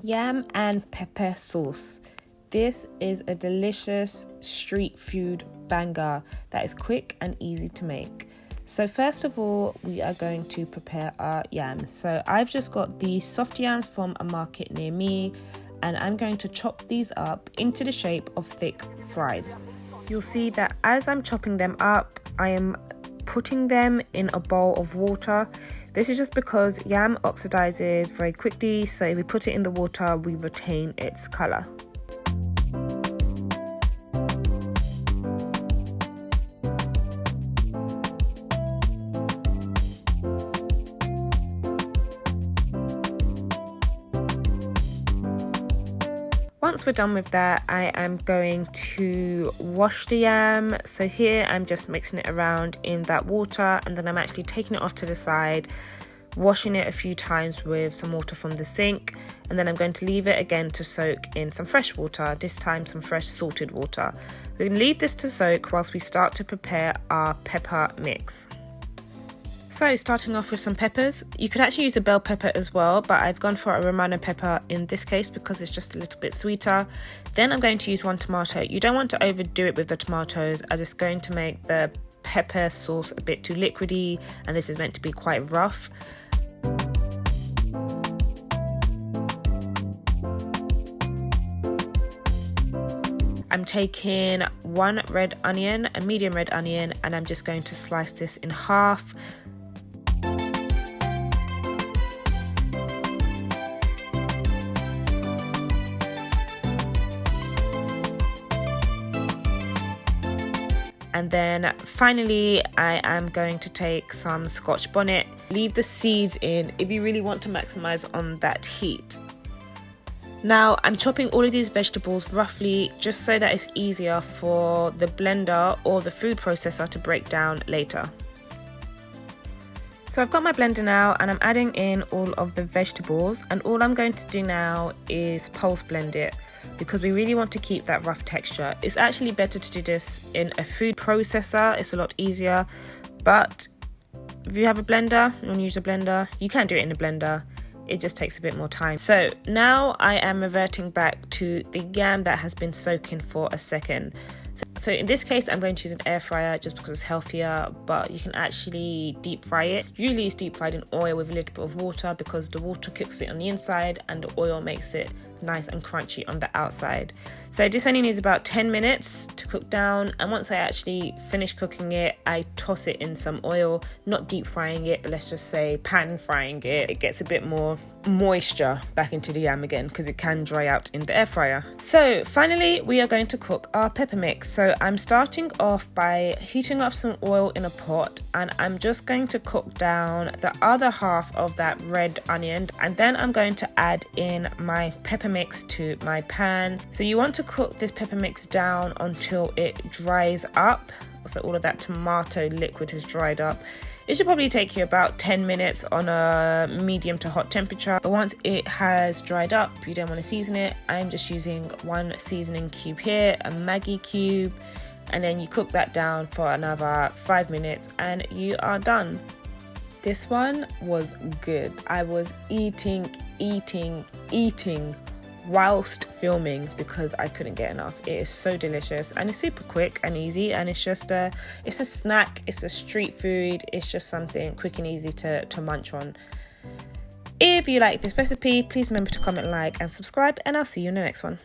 Yam and pepper sauce. This is a delicious street food banger that is quick and easy to make. So first of all, we are going to prepare our yams. So I've just got these soft yams from a market near me, and I'm going to chop these up into the shape of thick fries. You'll see that as I'm chopping them up, I am putting them in a bowl of water. This is just because yam oxidizes very quickly, so if we put it in the water, we retain its color. Once we're done with that, I am going to wash the yam. So here I'm just mixing it around in that water, and then I'm actually taking it off to the side, washing it a few times with some water from the sink, and then I'm going to leave it again to soak in some fresh water, this time some fresh salted water. We're going to leave this to soak whilst we start to prepare our pepper mix. So starting off with some peppers, you could actually use a bell pepper as well, but I've gone for a Romano pepper in this case because it's just a little bit sweeter. Then I'm going to use 1 tomato. You don't want to overdo it with the tomatoes, as it's going to make the pepper sauce a bit too liquidy, and this is meant to be quite rough. I'm taking 1 red onion, a medium red onion, and I'm just going to slice this in half. And then finally, I am going to take some Scotch bonnet. Leave the seeds in if you really want to maximize on that heat. Now I'm chopping all of these vegetables roughly just so that it's easier for the blender or the food processor to break down later. So I've got my blender now, and I'm adding in all of the vegetables, and all I'm going to do now is pulse blend it, because we really want to keep that rough texture. It's actually better to do this in a food processor, it's a lot easier, but if you have a blender, you want to use a blender, you can do it in a blender, it just takes a bit more time. So now I am reverting back to the yam that has been soaking for a second. So in this case, I'm going to use an air fryer just because it's healthier, but you can actually deep fry it. Usually it's deep fried in oil with a little bit of water, because the water cooks it on the inside and the oil makes it nice and crunchy on the outside. So this only needs about 10 minutes to cook down, and once I actually finish cooking it, I toss it in some oil, not deep frying it, but let's just say pan frying it. It gets a bit more moisture back into the yam again, because it can dry out in the air fryer. So finally, we are going to cook our pepper mix. So I'm starting off by heating up some oil in a pot, and I'm just going to cook down the other half of that red onion, and then I'm going to add in my pepper mix to my pan. So you want to cook this pepper mix down until it dries up, so all of that tomato liquid has dried up. It should probably take you about 10 minutes on a medium to hot temperature, but once it has dried up, you don't want to season it. I'm just using 1 seasoning cube here, a Maggi cube, and then you cook that down for another 5 minutes and you are done. This one was good. I was eating whilst filming because I couldn't get enough. It is so delicious, and it's super quick and easy, and it's just it's a snack, it's a street food, it's just something quick and easy to munch on. If you like this recipe, please remember to comment, like and subscribe, and I'll see you in the next one.